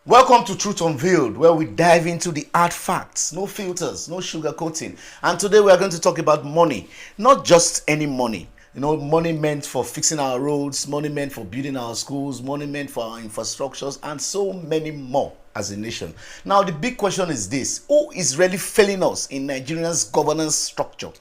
Welcome to Truth Unveiled, where we dive into the hard facts, no filters, no sugarcoating. And today we are going to talk about money, not just any money. Money meant for fixing our roads, money meant for building our schools, money meant for our infrastructures, and so many more as a nation. Now, the big question is this: who is really failing us in Nigeria's governance structure?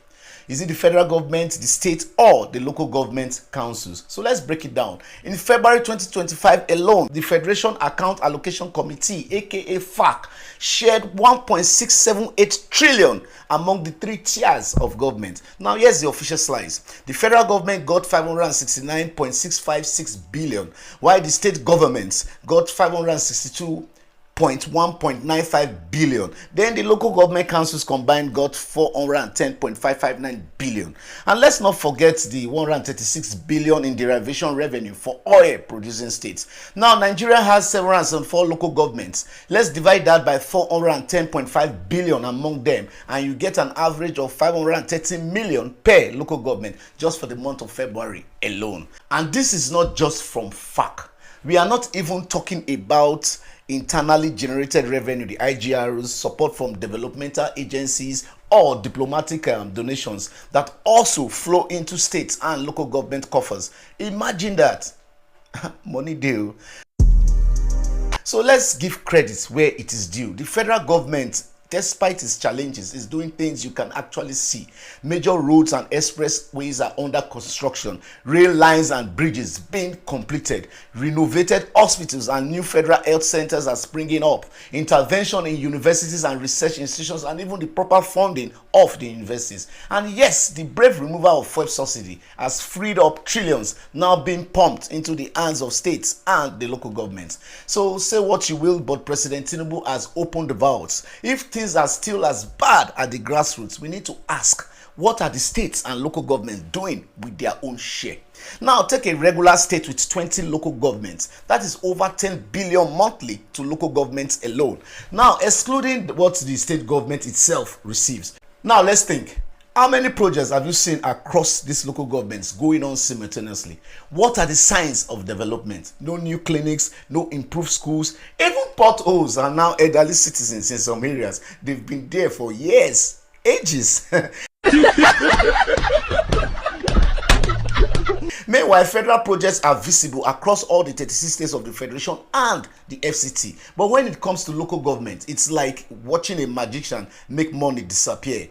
Is it the federal government, the state, or the local government councils? So let's break it down. In February 2025 alone, the Federation Account Allocation Committee, aka FAC, shared 1.678 trillion among the three tiers of government. Now, here's the official slice. The federal government got 569.656 billion, while the state governments got 562.195 billion. Then the local government councils combined got 410.559 billion. And let's not forget the 136 billion in derivation revenue for oil producing states. Now, Nigeria has 704 local governments. Let's divide that by 410.5 billion among them, and you get an average of 530 million per local government just for the month of February alone. And this is not just from FAC. We are not even talking about internally generated revenue, the IGRs, support from developmental agencies, or diplomatic donations that also flow into states and local government coffers. Imagine that. Money deal. So let's give credit where it is due. The federal government, despite its challenges, is doing things you can actually see. Major roads and expressways are under construction, rail lines and bridges being completed, renovated hospitals and new federal health centers are springing up, intervention in universities and research institutions, and even the proper funding of the universities. And yes, the brave removal of fuel subsidy has freed up trillions now being pumped into the hands of states and the local governments. So say what you will, but President Tinubu has opened the vaults. If things are still as bad at the grassroots, we need to ask, what are the states and local governments doing with their own share? Now, take a regular state with 20 local governments. That is over 10 billion monthly to local governments alone. Now, excluding what the state government itself receives. Now, let's think. How many projects have you seen across these local governments going on simultaneously? What are the signs of development? No new clinics, no improved schools, even potholes are now elderly citizens in some areas. They've been there for years, ages. Meanwhile, federal projects are visible across all the 36 states of the Federation and the FCT. But when it comes to local government, it's like watching a magician make money disappear.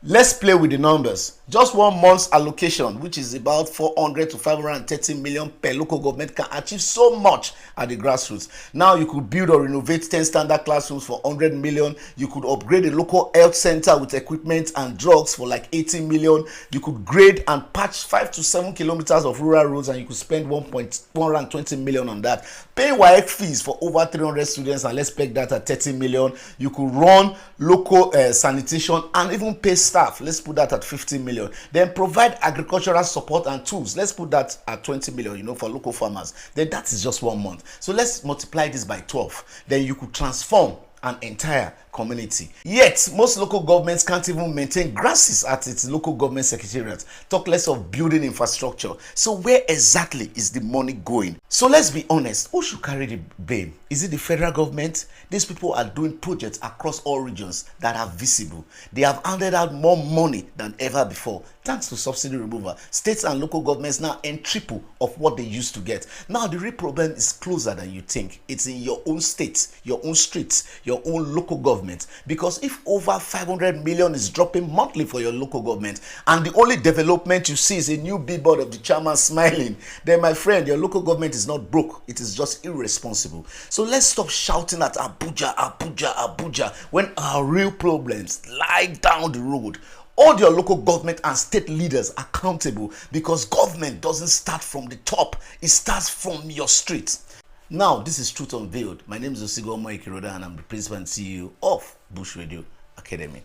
Let's play with the numbers. Just 1 month's allocation, which is about 400 to 530 million per local government, can achieve so much at the grassroots. Now, you could build or renovate 10 standard classrooms for 100 million. You could upgrade a local health center with equipment and drugs for like 80 million. You could grade and patch 5 to 7 kilometers of rural roads, and you could spend 120 million on that. Pay WAEC fees for over 300 students, and let's peg that at 30 million. You could run local sanitation and even pay staff. Let's put that at 50 million. Then provide agricultural support and tools. Let's put that at 20 million, for local farmers. Then that is just 1 month. So let's multiply this by 12. Then you could transform an entire community. Yet, most local governments can't even maintain grasses at its local government secretariat, talk less of building infrastructure. So where exactly is the money going? So let's be honest, who should carry the blame? Is it the federal government? These people are doing projects across all regions that are visible. They have handed out more money than ever before. Thanks to subsidy removal, states and local governments now earn triple of what they used to get. Now, the real problem is closer than you think. It's in your own state, your own streets, your own local government. Because if over 500 million is dropping monthly for your local government, and the only development you see is a new billboard of the chairman smiling, then my friend, your local government is not broke. It is just irresponsible. So let's stop shouting at Abuja, Abuja, Abuja when our real problems lie down the road. Hold your local government and state leaders accountable, because government doesn't start from the top. It starts from your street. Now, this is Truth Unveiled. My name is Osigwe Omo-Ikirodah, and I'm the principal and CEO of Bush Radio Academy.